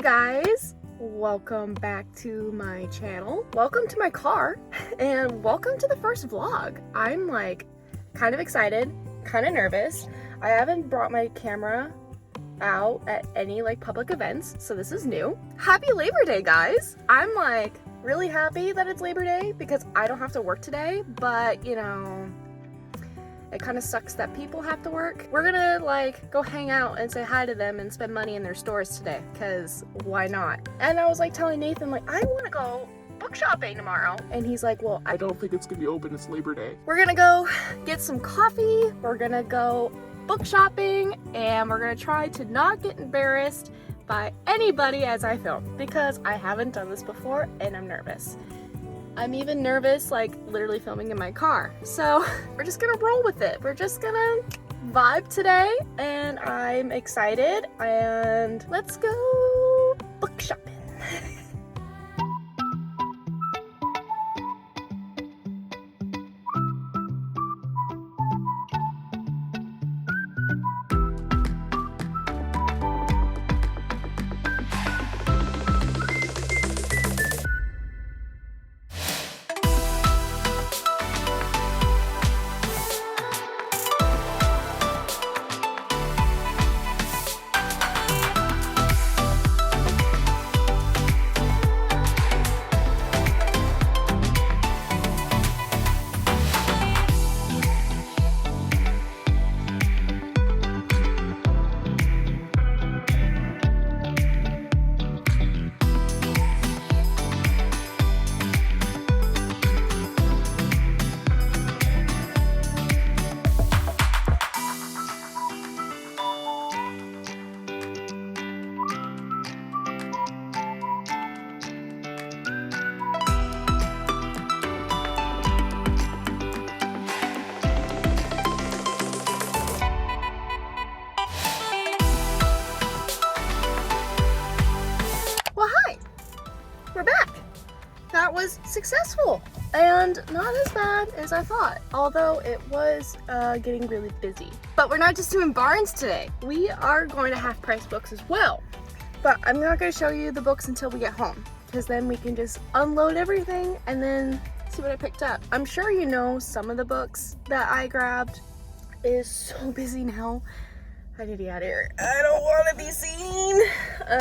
guys, welcome back to my channel. Welcome to my car and welcome to the first vlog. I'm like kind of excited, kind of nervous. I haven't brought my camera out at any like public events, so this is new. Happy Labor Day, guys. I'm like really happy that it's Labor Day because I don't have to work today, but you know, it kind of sucks that people have to work. We're gonna like go hang out and say hi to them and spend money in their stores today, because why not? And I was like telling Nathan, like, I want to go book shopping tomorrow. And he's like, well, I don't think it's gonna be open, it's Labor Day. We're gonna go get some coffee, we're gonna go book shopping, and we're gonna try to not get embarrassed by anybody as I film, because I haven't done this before and I'm nervous. I'm even nervous, like literally filming in my car. So we're just gonna roll with it. We're just gonna vibe today, and I'm excited, and let's go book shopping. We're back. That was successful and not as bad as I thought, although it was getting really busy. But we're not just doing Barnes today. We are going to Half Price Books as well. But I'm not going to show you the books until we get home, because then we can just unload everything and then see what I picked up. I'm sure you know some of the books that I grabbed. It is so busy now. I need to get out of here. I don't want to be seen. I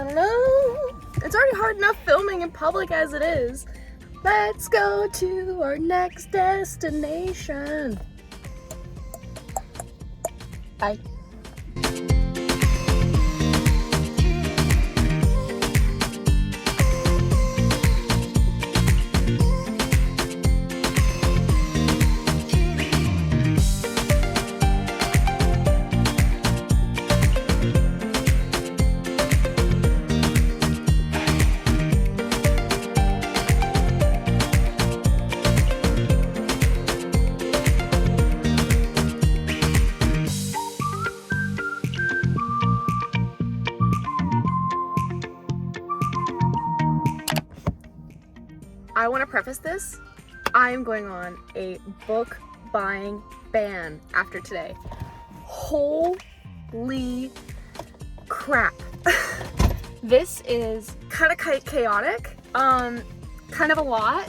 don't know. It's already hard enough filming in public as it is. Let's go to our next destination. Bye. I want to preface this. I am going on a book buying ban after today. Holy crap. This is kind of chaotic, kind of a lot.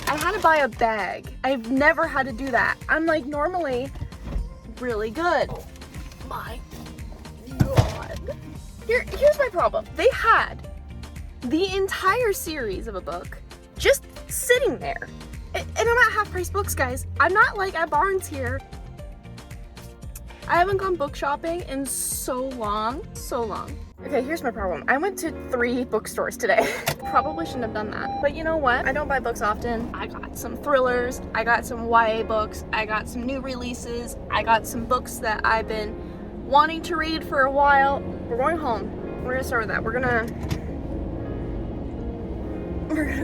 I had to buy a bag. I've never had to do that. I'm like normally really good. Oh my God. Here's my problem. They had the entire series of a book just sitting there. And I'm at Half Price Books, guys. I'm not like at Barnes here. I haven't gone book shopping in so long. Okay, here's my problem. I went to 3 bookstores today. Probably shouldn't have done that. But you know what? I don't buy books often. I got some thrillers. I got some YA books. I got some new releases. I got some books that I've been wanting to read for a while. We're going home. We're gonna start with that. We're gonna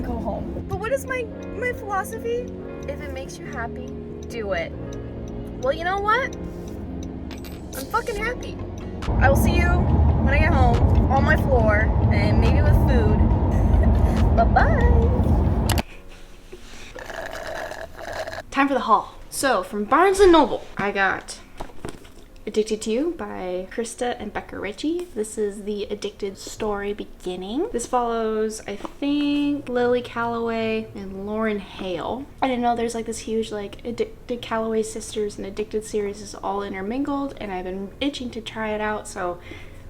go home. But what is my philosophy? If it makes you happy, do it. Well, you know what? I'm fucking happy. I will see you when I get home on my floor and maybe with food. Bye-bye. Time for the haul. So from Barnes & Noble, I got Addicted to You by Krista and Becca Ritchie. This is the addicted story beginning. This follows, I think, Lily Calloway and Lauren Hale. I didn't know there's like this huge like addicted Calloway sisters and addicted series is all intermingled, and I've been itching to try it out, so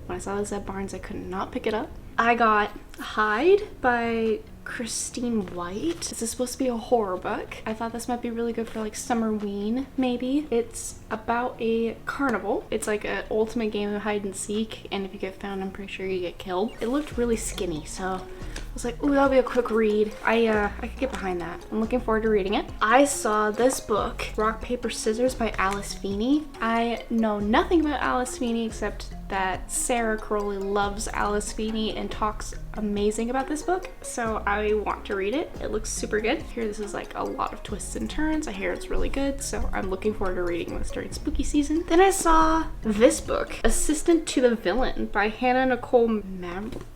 when I saw this at Barnes, I could not pick it up. I got Hide by Christine White. This is supposed to be a horror book. I thought this might be really good for like summerween, maybe. It's about a carnival. It's like an ultimate game of hide and seek, and if you get found, I'm pretty sure you get killed. It looked really skinny, so I was like, ooh, that'll be a quick read. I could get behind that. I'm looking forward to reading it. I saw this book, Rock, Paper, Scissors by Alice Feeney. I know nothing about Alice Feeney except that Sarah Crowley loves Alice Feeney and talks amazing about this book, so I want to read it. It looks super good. I hear this is like a lot of twists and turns. I hear it's really good, so I'm looking forward to reading this during spooky season. Then I saw this book, Assistant to the Villain by Hannah Nicole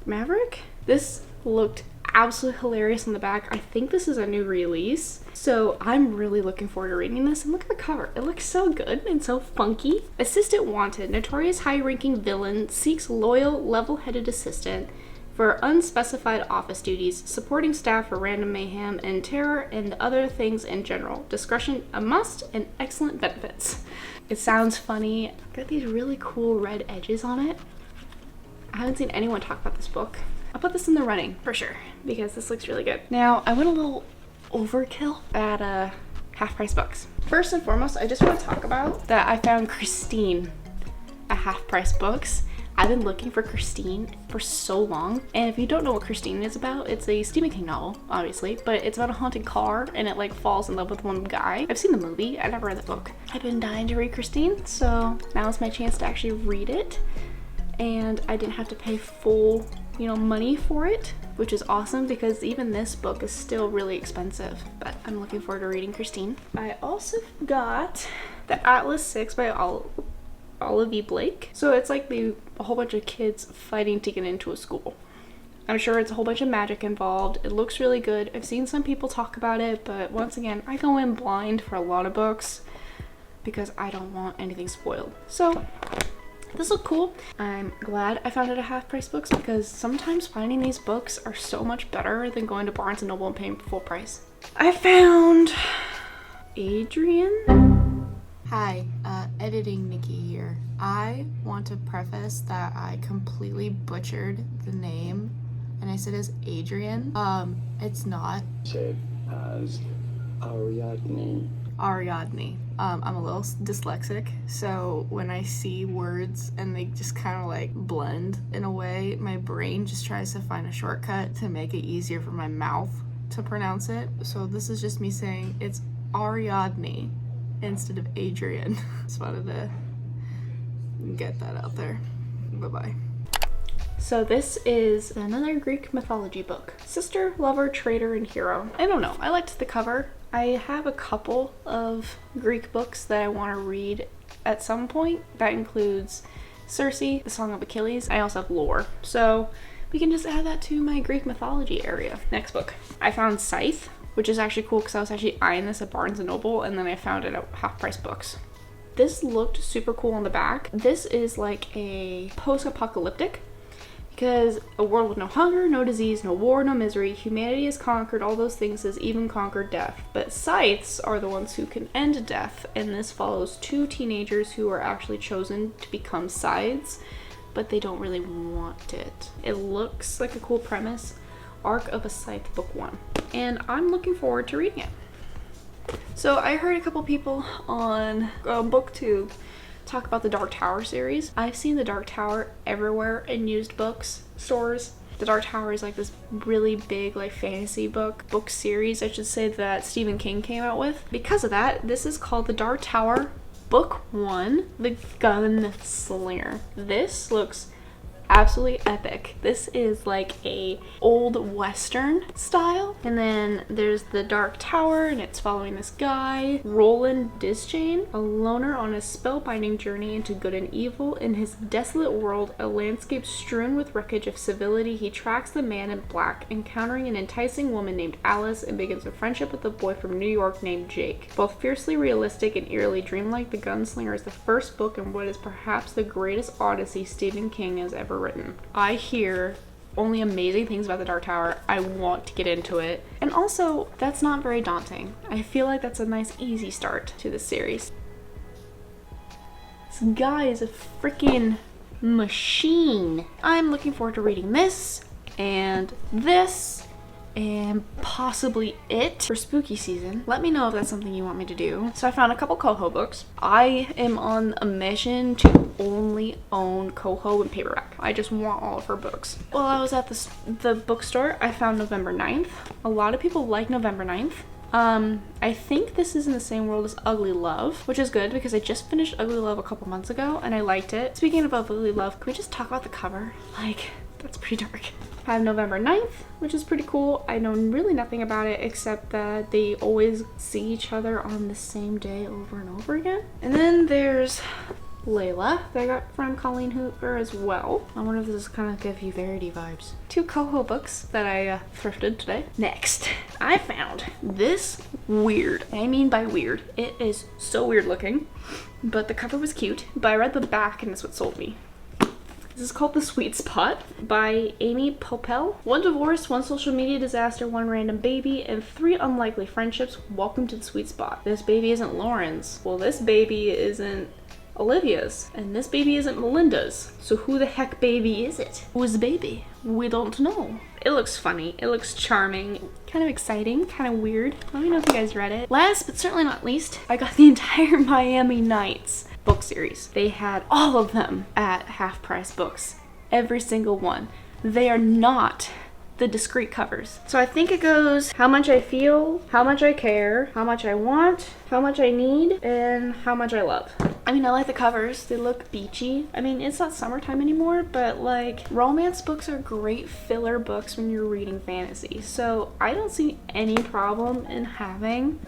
Maverick. This looked absolutely hilarious on the back. I think this is a new release, so I'm really looking forward to reading this. And look at the cover. It looks so good and so funky. Assistant wanted. Notorious high-ranking villain seeks loyal, level-headed assistant for unspecified office duties, supporting staff for random mayhem and terror and other things in general. Discretion a must and excellent benefits. It sounds funny. Got these really cool red edges on it. I haven't seen anyone talk about this book. I'll put this in the running for sure because this looks really good. Now, I went a little overkill at Half Price Books. First and foremost, I just want to talk about that I found Christine at Half Price Books. I've been looking for Christine for so long, and if you don't know what Christine is about, it's a Stephen King novel, obviously, but it's about a haunted car, and it like falls in love with one guy. I've seen the movie, I never read the book. I've been dying to read Christine, so now is my chance to actually read it, and I didn't have to pay full, money for it, which is awesome because even this book is still really expensive, but I'm looking forward to reading Christine. I also got The Atlas 6 by Olive E. Blake. So it's like a whole bunch of kids fighting to get into a school. I'm sure it's a whole bunch of magic involved. It looks really good. I've seen some people talk about it, but once again, I go in blind for a lot of books because I don't want anything spoiled. So this looked cool. I'm glad I found it at Half Price Books because sometimes finding these books are so much better than going to Barnes & Noble and paying full price. I found Adrian. Hi, editing Nikki here. I want to preface that I completely butchered the name and I said it's Adrian. It's not. Said as Ariadne. Ariadne. I'm a little dyslexic, so when I see words and they just kind of like blend in a way, my brain just tries to find a shortcut to make it easier for my mouth to pronounce it. So this is just me saying it's Ariadne instead of Adrian. Just wanted to get that out there. Bye-bye. So this is another Greek mythology book. Sister, lover, traitor, and hero. I don't know. I liked the cover. I have a couple of Greek books that I want to read at some point. That includes Circe, The Song of Achilles. I also have Lore. So we can just add that to my Greek mythology area. Next book. I found Scythe, which is actually cool because I was actually eyeing this at Barnes & Noble and then I found it at Half Price Books. This looked super cool on the back. This is like a post-apocalyptic because a world with no hunger, no disease, no war, no misery. Humanity has conquered all those things, has even conquered death. But scythes are the ones who can end death, and this follows two teenagers who are actually chosen to become scythes, but they don't really want it. It looks like a cool premise. Arc of a Scythe, Book 1. And I'm looking forward to reading it. So I heard a couple people on Booktube talk about the Dark Tower series. I've seen the Dark Tower everywhere in used books stores. The Dark Tower is like this really big like fantasy book series, I should say, that Stephen King came out with. Because of that, this is called the Dark Tower Book 1, The Gunslinger. This looks absolutely epic. This is like a old western style, and then there's the Dark Tower, and it's following this guy Roland Disjane, a loner on a spellbinding journey into good and evil. In his desolate world, a landscape strewn with wreckage of civility, he tracks the man in black, encountering an enticing woman named Alice, and begins a friendship with a boy from New York named Jake. Both fiercely realistic and eerily dreamlike, The Gunslinger is the first book in what is perhaps the greatest odyssey Stephen King has ever written. I hear only amazing things about the Dark Tower. I want to get into it. And also, that's not very daunting. I feel like that's a nice easy start to this series. This guy is a freaking machine. I'm looking forward to reading this and this and possibly it for spooky season. Let me know if that's something you want me to do. So I found a couple Coho books. I am on a mission to only own Coho in paperback. I just want all of her books. While I was at the bookstore, I found November 9th. A lot of people like November 9th. I think this is in the same world as Ugly Love, which is good because I just finished Ugly Love a couple months ago and I liked it. Speaking of Ugly Love, can we just talk about the cover? Like, that's pretty dark. I have November 9th, which is pretty cool. I know really nothing about it except that they always see each other on the same day over and over again. And then there's Layla that I got from Colleen Hoover as well. I wonder if this is kind of give you Verity vibes. 2 Coho books that I thrifted today. Next, I found this weird. I mean by weird, it is so weird looking, but the cover was cute. But I read the back and that's what sold me. This is called The Sweet Spot by Amy Poppel. 1 divorce, 1 social media disaster, 1 random baby, and 3 unlikely friendships. Welcome to the sweet spot. This baby isn't Lauren's. Well, this baby isn't Olivia's. And this baby isn't Melinda's. So who the heck baby is it? Who is the baby? We don't know. It looks funny. It looks charming. Kind of exciting. Kind of weird. Let me know if you guys read it. Last but certainly not least, I got the entire Miami Nights book series. They had all of them at Half Price Books. Every single one. They are not the discrete covers. So I think it goes how much I feel, how much I care, how much I want, how much I need, and how much I love. I mean, I like the covers. They look beachy. I mean, it's not summertime anymore, but like romance books are great filler books when you're reading fantasy. So I don't see any problem in having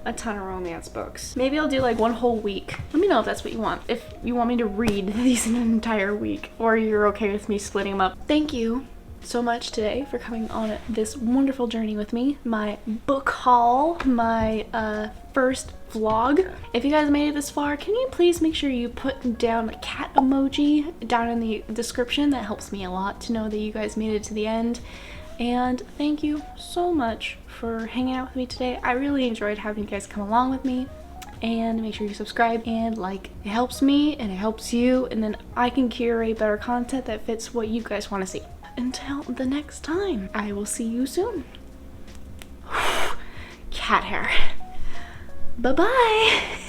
a ton of romance books. Maybe I'll do like 1 whole week. Let me know if that's what you want. If you want me to read these in an entire week, or you're okay with me splitting them up. Thank you so much today for coming on this wonderful journey with me. My book haul, my first vlog. If you guys made it this far, can you please make sure you put down a cat emoji down in the description? That helps me a lot to know that you guys made it to the end. And thank you so much for hanging out with me today. I really enjoyed having you guys come along with me. And make sure you subscribe and like. It helps me and it helps you, and then I can curate better content that fits what you guys want to see. Until the next time, I will see you soon. Cat hair. Bye-bye.